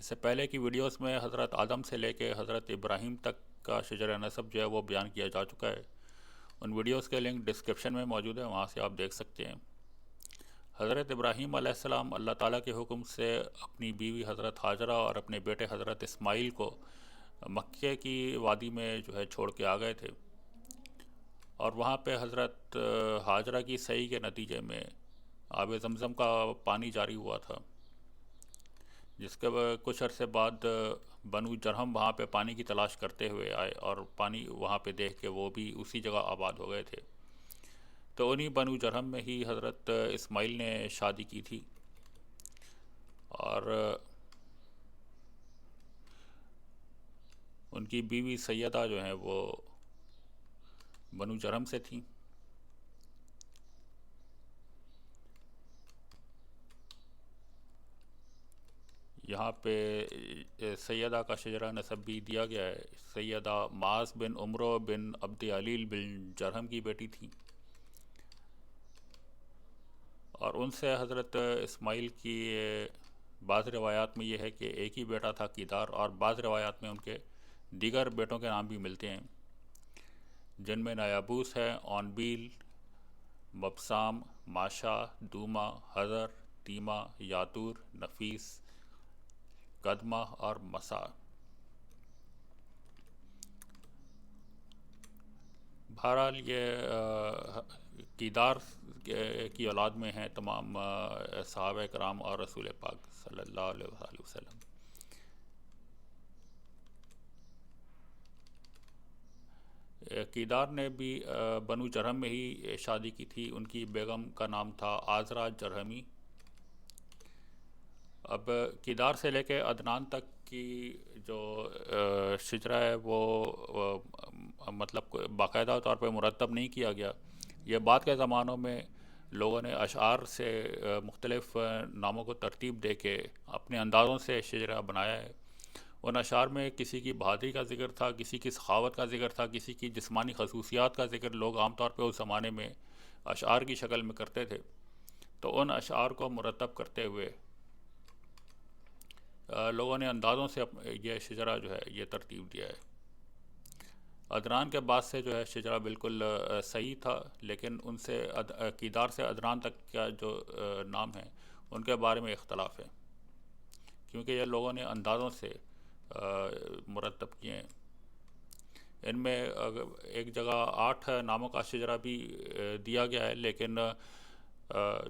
اس سے پہلے کی ویڈیوز میں حضرت آدم سے لے کے حضرت ابراہیم تک کا شجر نسب جو ہے وہ بیان کیا جا چکا ہے. ان ویڈیوز کے لنک ڈسکرپشن میں موجود ہے، وہاں سے آپ دیکھ سکتے ہیں. حضرت ابراہیم علیہ السلام اللہ تعالیٰ کے حکم سے اپنی بیوی حضرت ہاجرہ اور اپنے بیٹے حضرت اسماعیل کو مکے کی وادی میں جو ہے چھوڑ کے آ گئے تھے، اور وہاں پہ حضرت ہاجرہ کی سعی کے نتیجے میں آب زمزم کا پانی جاری ہوا تھا، جس کے کچھ عرصے بعد بنو جرہم وہاں پہ پانی کی تلاش کرتے ہوئے آئے اور پانی وہاں پہ دیکھ کے وہ بھی اسی جگہ آباد ہو گئے تھے. تو انہی بنو جرہم میں ہی حضرت اسماعیل نے شادی کی تھی، اور ان کی بیوی سیدہ جو ہیں وہ بنو جرہم سے تھیں. یہاں پہ سیدہ کا شجرہ نسب بھی دیا گیا ہے. سیدہ معاذ بن عمرو بن عبد علیل بن جرہم کی بیٹی تھیں، اور ان سے حضرت اسماعیل کی بعض روایات میں یہ ہے کہ ایک ہی بیٹا تھا کیدار، اور بعض روایات میں ان کے دیگر بیٹوں کے نام بھی ملتے ہیں، جن میں نیابوس ہے، اونبیل، مبسام، ماشا، دوما، حضر، تیمہ، یاتور، نفیس، قدمہ اور مسا. بہرحال یہ کیدار کی اولاد میں ہیں تمام صحابہ کرام اور رسول پاک صلی اللہ علیہ وآلہ وسلم. کیدار نے بھی بنو جرہم میں ہی شادی کی تھی. ان کی بیگم کا نام تھا عذرا جرہمی. اب کیدار سے لے کے عدنان تک کی جو شجرہ ہے وہ مطلب باقاعدہ طور پہ مرتب نہیں کیا گیا. یہ بعد کے زمانوں میں لوگوں نے اشعار سے مختلف ناموں کو ترتیب دے کے اپنے اندازوں سے شجرہ بنایا ہے. ان اشعار میں کسی کی بہادری کا ذکر تھا، کسی کی سخاوت کا ذکر تھا، کسی کی جسمانی خصوصیات کا ذکر لوگ عام طور پہ اس زمانے میں اشعار کی شکل میں کرتے تھے. تو ان اشعار کو مرتب کرتے ہوئے لوگوں نے اندازوں سے یہ شجرہ جو ہے یہ ترتیب دیا ہے. عدنان کے بعد سے جو ہے شجرہ بالکل صحیح تھا، لیکن ان سے کیدار سے عدنان تک کا جو نام ہے ان کے بارے میں اختلاف ہے، کیونکہ یہ لوگوں نے اندازوں سے مرتب کیے ہیں. ان میں ایک جگہ 8 ناموں کا شجرہ بھی دیا گیا ہے، لیکن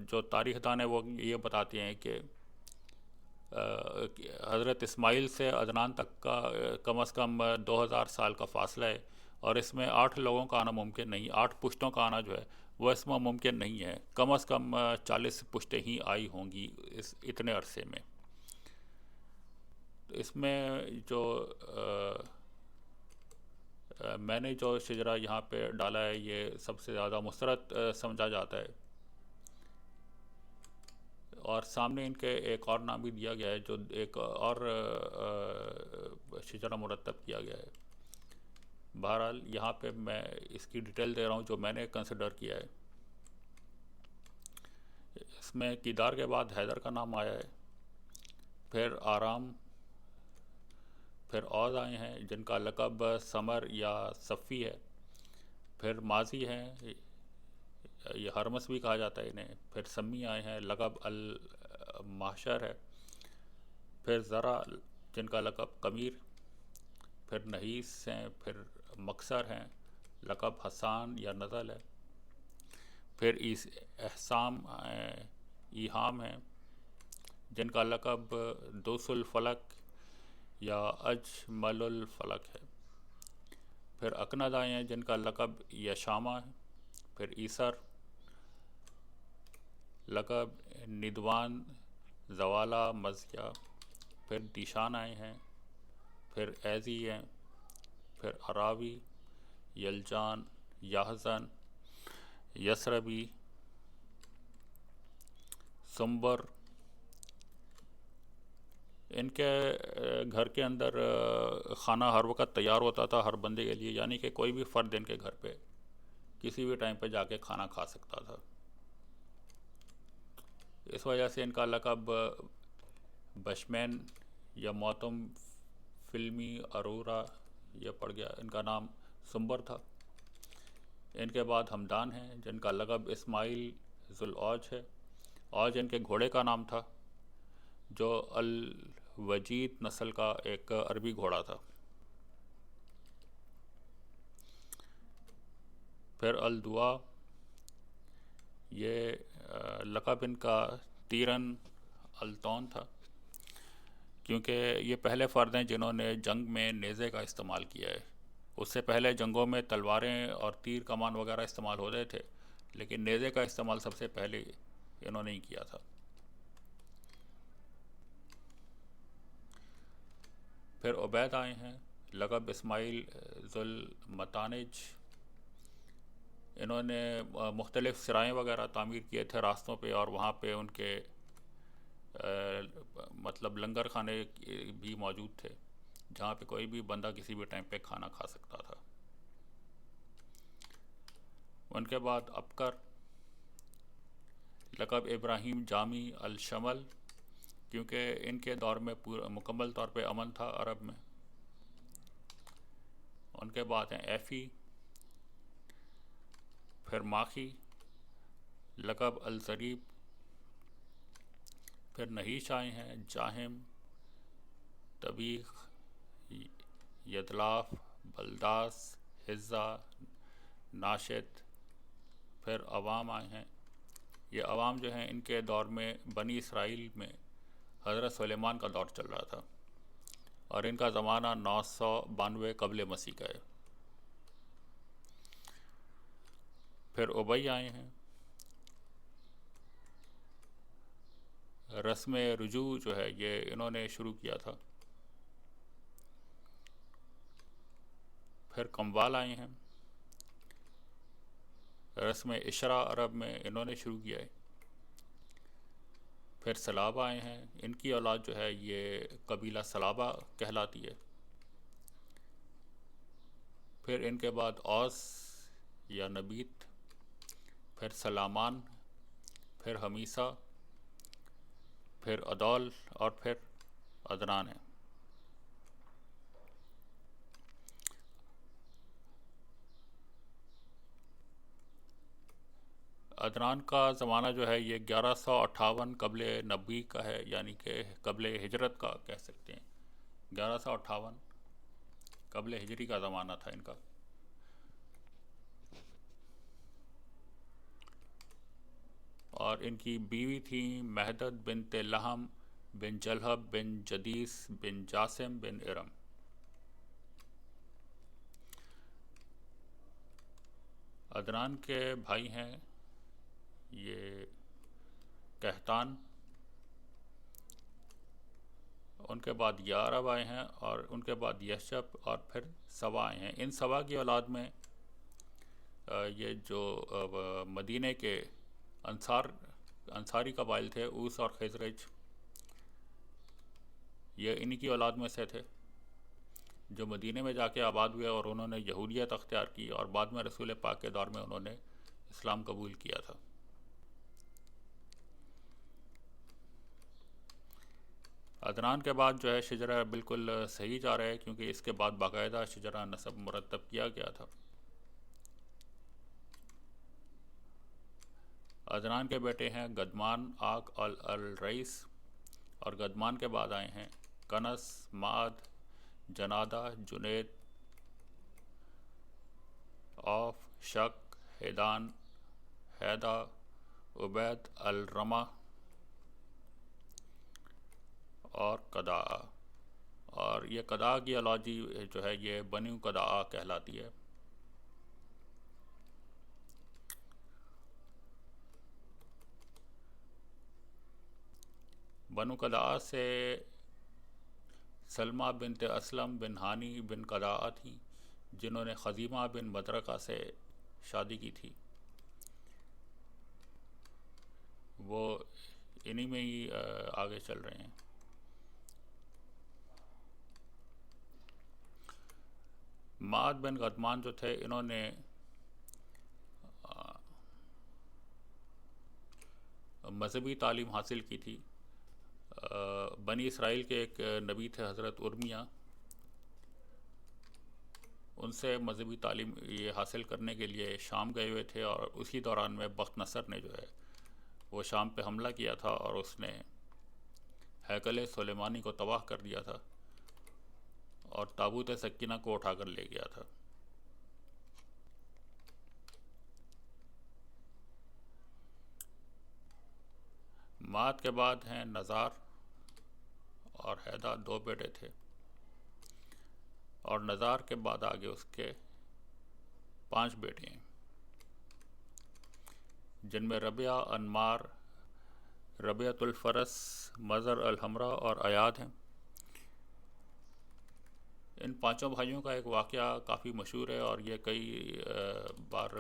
جو تاریخ دان ہیں وہ یہ بتاتے ہیں کہ حضرت اسماعیل سے عدنان تک کا کم از کم 2000 سال کا فاصلہ ہے، اور اس میں 8 لوگوں کا آنا ممکن نہیں، 8 پشتوں کا آنا جو ہے وہ اس میں ممکن نہیں ہے. کم از کم 40 پشتیں ہی آئی ہوں گی اس اتنے عرصے میں. تو اس میں جو میں نے جو شجرہ یہاں پہ ڈالا ہے یہ سب سے زیادہ مسترد سمجھا جاتا ہے، اور سامنے ان کے ایک اور نام بھی دیا گیا ہے جو ایک اور شجرہ مرتب کیا گیا ہے. بہرحال یہاں پہ میں اس کی ڈیٹیل دے رہا ہوں جو میں نے کنسیڈر کیا ہے. اس میں کیدار کے بعد حیدر کا نام آیا ہے، پھر آرام، پھر اوز آئے ہیں جن کا لقب سمر یا صفی ہے، پھر ماضی ہیں، یہ ہرمس بھی کہا جاتا ہے انہیں، پھر سمی آئے ہیں لقب المحشر ہے، پھر ذرا جن کا لقب قمیر، پھر نحیس ہیں، پھر مکسر ہیں لقب حسان یا نزل ہے، پھر ایہام ہیں جن کا لقب دوس الفلک یا اجمل الفلک ہے، پھر اکند آئے ہیں جن کا لقب یشامہ ہے، پھر ایسر لقب ندوان زوالہ مزیہ، پھر دیشان آئے ہیں، پھر ایزی ہیں، پھر اراوی، یلجان، یاحزن، یسربی، سمبر. ان کے گھر کے اندر کھانا ہر وقت تیار ہوتا تھا ہر بندے کے لیے، یعنی کہ کوئی بھی فرد ان کے گھر پہ کسی بھی ٹائم پہ جا کے کھانا کھا سکتا تھا. اس وجہ سے ان کا لقب بشمین یا موتم فلمی ارورا، یہ پڑ گیا، ان کا نام سمبر تھا۔ ان کے بعد ہمدان ہیں جن کا لقب اسماعیل ذوالعوج ہے۔ اوج ان کے گھوڑے کا نام تھا جو الوجید نسل کا ایک عربی گھوڑا تھا۔ پھر الدعا، یہ لقب ان کا تیرن التون تھا، کیونکہ یہ پہلے فرد ہیں جنہوں نے جنگ میں نیزے کا استعمال کیا ہے۔ اس سے پہلے جنگوں میں تلواریں اور تیر کمان وغیرہ استعمال ہوتے تھے، لیکن نیزے کا استعمال سب سے پہلے انہوں نے ہی کیا تھا۔ پھر عبید آئے ہیں، لقب اسماعیل ذوالمتانج۔ انہوں نے مختلف سرائیں وغیرہ تعمیر کیے تھے راستوں پہ، اور وہاں پہ ان کے مطلب لنگر خانے بھی موجود تھے جہاں پہ کوئی بھی بندہ کسی بھی ٹائم پہ کھانا کھا سکتا تھا۔ ان کے بعد ابکر، لقب ابراہیم جامی الشمل، کیونکہ ان کے دور میں مکمل طور پہ امن تھا عرب میں۔ ان کے بعد ہیں ایفی، پھر ماخی، لقب الضریب، پھر نحیش آئے ہیں، جاہم، طبیخ، یدلاف، بلداس، حزہ، ناشد۔ پھر عوام آئے ہیں، یہ عوام جو ہیں ان کے دور میں بنی اسرائیل میں حضرت سلیمان کا دور چل رہا تھا، اور ان کا زمانہ 992 قبل مسیح کا ہے۔ پھر ابئی آئے ہیں، رسم رجوع جو ہے یہ انہوں نے شروع کیا تھا۔ پھر کموال آئے ہیں، رسم اشرا عرب میں انہوں نے شروع کیا ہے۔ پھر سلابہ آئے ہیں، ان کی اولاد جو ہے یہ قبیلہ سلابہ کہلاتی ہے۔ پھر ان کے بعد اوس یا نبیت، پھر سلامان، پھر ہمیسہ، پھر ادول، اور پھر عدنان ہے۔ عدنان کا زمانہ جو ہے یہ 1158 قبل نبی کا ہے، یعنی کہ قبل ہجرت کا کہہ سکتے ہیں۔ 1158 قبل ہجری کا زمانہ تھا ان کا۔ اور ان کی بیوی تھیں مہدد بنت لہم بن جلہب بن جدیس بن جاسم بن ارم۔ عدنان کے بھائی ہیں یہ کہتان، ان کے بعد یارب آئے ہیں، اور ان کے بعد یشب، اور پھر سوا آئے ہیں۔ ان سوا کی اولاد میں یہ جو مدینہ کے انصاری قبائل تھے، اوس اور خزرج، یہ انہی کی اولاد میں سے تھے جو مدینہ میں جا کے آباد ہوئے، اور انہوں نے یہودیت اختیار کی، اور بعد میں رسول پاک کے دور میں انہوں نے اسلام قبول کیا تھا۔ عدنان کے بعد جو ہے شجرہ بالکل صحیح جا رہا ہے، کیونکہ اس کے بعد باقاعدہ شجرہ نسب مرتب کیا گیا تھا۔ عدنان کے بیٹے ہیں گدمان، آق، الرئیس، اور گدمان کے بعد آئے ہیں کنس، معد، جنادہ، جنید، اوف، شک، حیدان، حیدہ، عبید، الرمہ، اور قداء۔ اور یہ قداء کی اولاد جو ہے یہ بنو قداء کہلاتی ہے۔ بنو قداء سے سلمہ بنت اسلم بن ہانی بن قداء تھیں، جنہوں نے خزیمہ بن مدرکہ سے شادی کی تھی۔ وہ انہی میں ہی آگے چل رہے ہیں۔ معد بن غدمان جو تھے انہوں نے مذہبی تعلیم حاصل کی تھی بنی اسرائیل کے ایک نبی تھے حضرت ارمیہ، ان سے مذہبی تعلیم یہ حاصل کرنے کے لیے شام گئے ہوئے تھے، اور اسی دوران میں بخت نصر نے جو ہے وہ شام پہ حملہ کیا تھا اور اس نے ہیکل سلیمانی کو تباہ کر دیا تھا اور تابوت سکینہ کو اٹھا کر لے گیا تھا۔ مات کے بعد ہیں نزار اور حیدہ، 2 بیٹے تھے، اور نزار کے بعد آگے اس کے 5 بیٹے ہیں، جن میں ربیہ، انمار، ربیعۃ الفرس، مظہر الحمراء اور ایاد ہیں۔ ان 5 بھائیوں کا ایک واقعہ کافی مشہور ہے، اور یہ کئی بار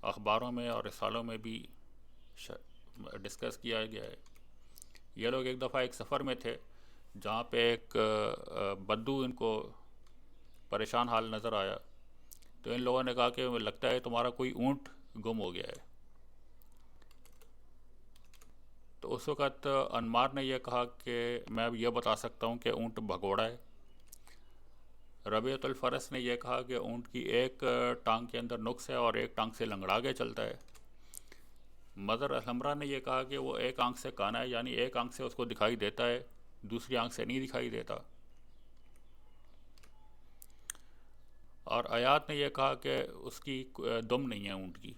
اخباروں میں اور رسالوں میں بھی ڈسکس کیا گیا ہے۔ یہ لوگ ایک دفعہ ایک سفر میں تھے جہاں پہ ایک بدو ان کو پریشان حال نظر آیا، تو ان لوگوں نے کہا کہ لگتا ہے تمہارا کوئی اونٹ گم ہو گیا ہے۔ تو اس وقت انمار نے یہ کہا کہ میں اب یہ بتا سکتا ہوں کہ اونٹ بھگوڑا ہے۔ ربیعۃ الفرس نے یہ کہا کہ اونٹ کی ایک ٹانگ کے اندر نقص ہے اور ایک ٹانگ سے لنگڑا کے چلتا ہے۔ مظہر الحمراء نے یہ کہا کہ وہ ایک آنکھ سے کانا ہے، یعنی ایک آنکھ سے اس کو دکھائی دیتا ہے، دوسری آنکھ سے نہیں دکھائی دیتا۔ اور ایاد نے یہ کہا کہ اس کی دم نہیں ہے اونٹ کی،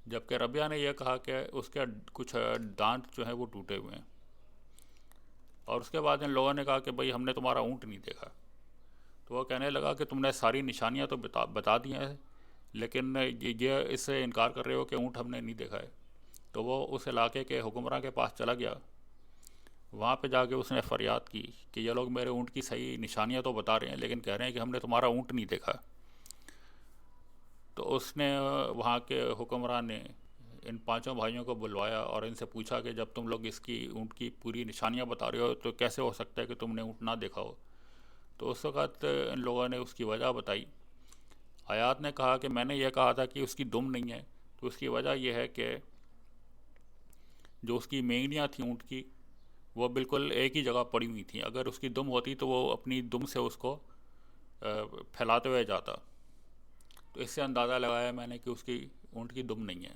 جبکہ ربیہ نے یہ کہا کہ اس کے کچھ دانت جو ہیں وہ ٹوٹے ہوئے ہیں۔ اور اس کے بعد ان لوگوں نے کہا کہ بھئی ہم نے تمہارا اونٹ نہیں دیکھا۔ تو وہ کہنے لگا کہ تم نے ساری نشانیاں تو بتا دی ہیں، لیکن یہ اس سے انکار کر رہے ہو کہ اونٹ ہم نے نہیں دیکھا ہے۔ تو وہ اس علاقے کے حکمراں کے پاس چلا گیا، وہاں پہ جا کے اس نے فریاد کی کہ یہ لوگ میرے اونٹ کی صحیح نشانیاں تو بتا رہے ہیں، لیکن کہہ رہے ہیں کہ ہم نے تمہارا اونٹ نہیں دیکھا۔ تو اس نے وہاں کے حکمراں نے ان 5 بھائیوں کو بلوایا اور ان سے پوچھا کہ جب تم لوگ اس کی اونٹ کی پوری نشانیاں بتا رہے ہو تو کیسے ہو سکتا ہے کہ تم نے اونٹ نہ دیکھا ہو؟ تو اس وقت ان لوگوں نے اس کی وجہ بتائی۔ ایاد نے کہا کہ میں نے یہ کہا تھا کہ اس کی دم نہیں ہے، تو اس کی وجہ یہ ہے کہ جو اس کی مینگنیاں تھیں اونٹ کی وہ بالکل ایک ہی جگہ پڑی ہوئی تھیں، اگر اس کی دم ہوتی تو وہ اپنی دم سے اس کو پھیلاتے ہوئے جاتا۔ تو اس سے اندازہ لگایا میں نے کہ اس کی اونٹ کی دم نہیں ہے۔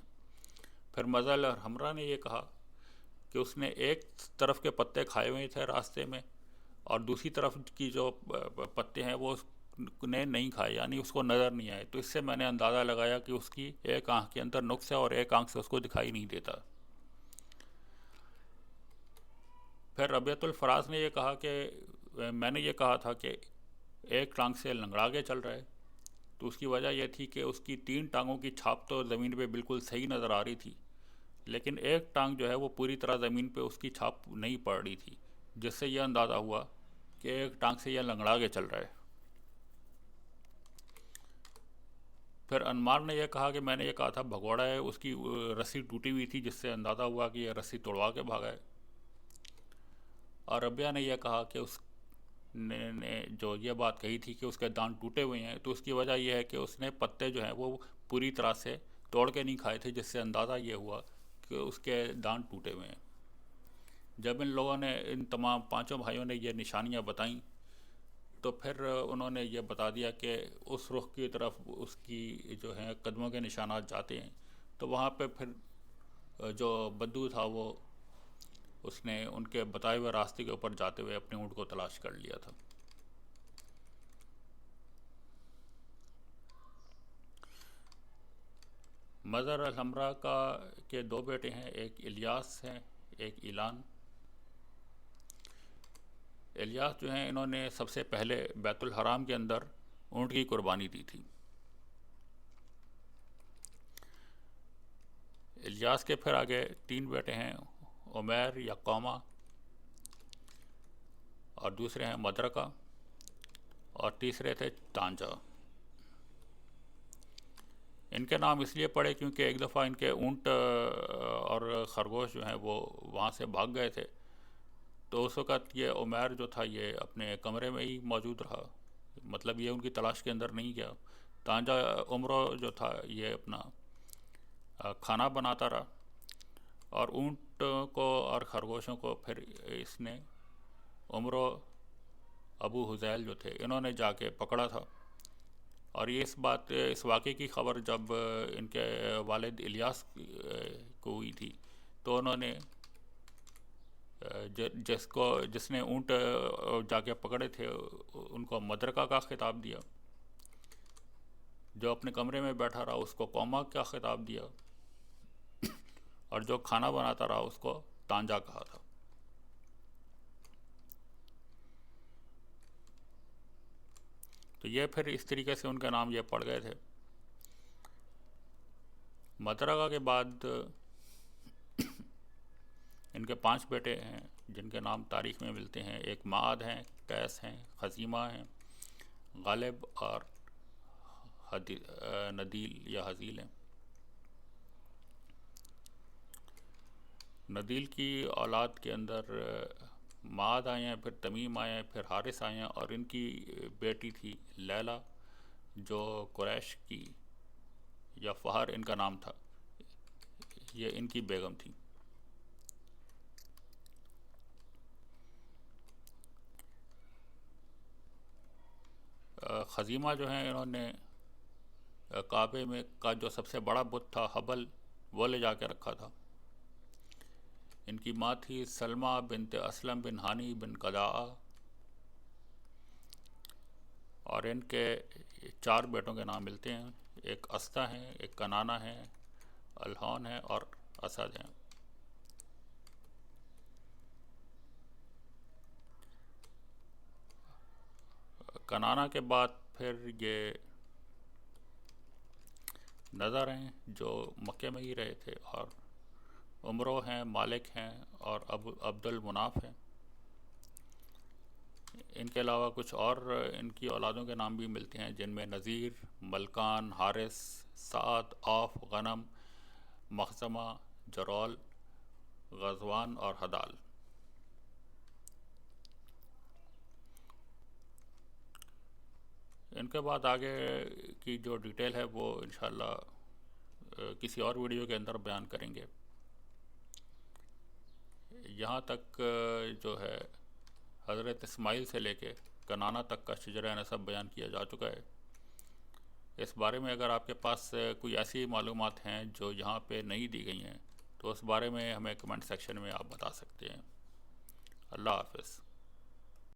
پھر مظہر الحمراء نے یہ کہا کہ اس نے ایک طرف کے پتے کھائے ہوئے تھے راستے میں، اور دوسری طرف کی جو پتے ہیں وہ اس نے نہیں کھائے، یعنی اس کو نظر نہیں آئے۔ تو اس سے میں نے اندازہ لگایا کہ اس کی ایک آنکھ کے اندر نقص ہے اور ایک آنکھ سے اس کو دکھائی نہیں دیتا۔ پھر ربیعۃ الفراز نے یہ کہا کہ میں نے یہ کہا تھا کہ ایک ٹانگ سے لنگڑا کے چل رہا ہے، تو اس کی وجہ یہ تھی کہ اس کی 3 ٹانگوں کی چھاپ تو زمین پہ بالکل صحیح نظر آ رہی تھی، لیکن ایک ٹانگ جو ہے وہ پوری طرح زمین پہ اس کی چھاپ نہیں پڑ رہی تھی، جس سے یہ اندازہ ہوا کہ ایک ٹانگ سے یہ لنگڑا کے چل رہا ہے۔ پھر انمار نے یہ کہا کہ میں نے یہ کہا تھا بھگوڑا ہے، اس کی رسی ٹوٹی ہوئی تھی جس سے اندازہ ہوا کہ یہ رسی توڑوا کے بھاگا ہے۔ اور ربیہ نے یہ کہا کہ اس نے جو یہ بات کہی تھی کہ اس کے دانت ٹوٹے ہوئے ہیں، تو اس کی وجہ یہ ہے کہ اس نے پتے جو ہیں وہ پوری طرح سے توڑ کے نہیں کھائے تھے، جس سے اندازہ یہ ہوا کہ اس کے دانت ٹوٹے ہوئے ہیں۔ جب ان لوگوں نے ان تمام 5 بھائیوں نے یہ نشانیاں بتائیں تو پھر انہوں نے یہ بتا دیا کہ اس رخ کی طرف اس کی جو ہیں قدموں کے نشانات جاتے ہیں۔ تو وہاں پہ پھر جو بدو تھا وہ اس نے ان کے بتائے ہوئے راستے کے اوپر جاتے ہوئے اپنے اونٹ کو تلاش کر لیا تھا۔ مظہر الحمراء کے 2 بیٹے ہیں، ایک الیاس ہیں، ایک اعلان۔ الیاس جو ہیں انہوں نے سب سے پہلے بیت الحرام کے اندر اونٹ کی قربانی دی تھی۔ الیاس کے پھر آگے 3 بیٹے ہیں، عمیر یا قومہ، اور دوسرے ہیں مدرکہ، اور تیسرے تھے تانجا۔ ان کے نام اس لیے پڑے کیونکہ ایک دفعہ ان کے اونٹ اور خرگوش جو ہیں وہ وہاں سے بھاگ گئے تھے، تو اس وقت یہ عمیر جو تھا یہ اپنے کمرے میں ہی موجود رہا، مطلب یہ ان کی تلاش کے اندر نہیں گیا۔ تانجا عمرو جو تھا یہ اپنا کھانا بناتا رہا، اور اونٹ کو اور خرگوشوں کو پھر اس نے عمر و ابو حذیل جو تھے انہوں نے جا کے پکڑا تھا۔ اور یہ اس واقعے کی خبر جب ان کے والد الیاس کو ہوئی تھی، تو انہوں نے جس نے اونٹ جا کے پکڑے تھے ان کو مدرکہ کا خطاب دیا، جو اپنے کمرے میں بیٹھا رہا اس کو قوما کا خطاب دیا، اور جو کھانا بناتا رہا اس کو تانجا کہا تھا۔ تو یہ پھر اس طریقے سے ان کا نام یہ پڑ گئے تھے۔ مدرکہ کے بعد ان کے 5 بیٹے ہیں جن کے نام تاریخ میں ملتے ہیں۔ ایک معاد ہیں، قیس ہیں، خزیمہ ہیں، غالب اور ندیل یا حزیل ہیں۔ ندیل کی اولاد کے اندر معاد آئے ہیں، پھر تمیم آئے ہیں، پھر حارث آئے ہیں، اور ان کی بیٹی تھی لیلہ جو قریش کی یا فہر ان کا نام تھا، یہ ان کی بیگم تھی۔ خزیمہ جو ہیں انہوں نے کعبے میں کا جو سب سے بڑا بت تھا حبل، وہ لے جا کے رکھا تھا۔ ان کی ماں تھی سلمہ بنت اسلم بن ہانی بن قداعہ، اور ان کے 4 بیٹوں کے نام ملتے ہیں۔ ایک استا ہیں، ایک کنانہ ہیں، الہون ہیں اور اسد ہیں۔ کنانہ کے بعد پھر یہ نظر ہیں جو مکے میں ہی رہے تھے، اور عمرو ہیں، مالک ہیں اور عبد المناف ہیں۔ ان کے علاوہ کچھ اور ان کی اولادوں کے نام بھی ملتے ہیں، جن میں نذیر، ملکان، حارث، سعد، عوف، غنم، مخزمہ، جرول، غزوان اور حدال۔ ان کے بعد آگے کی جو ڈیٹیل ہے وہ انشاءاللہ کسی اور ویڈیو کے اندر بیان کریں گے۔ یہاں تک جو ہے حضرت اسماعیل سے لے کے کنانہ تک کا شجرہ نسب بیان کیا جا چکا ہے۔ اس بارے میں اگر آپ کے پاس کوئی ایسی معلومات ہیں جو یہاں پہ نہیں دی گئی ہیں تو اس بارے میں ہمیں کمنٹ سیکشن میں آپ بتا سکتے ہیں۔ اللہ حافظ۔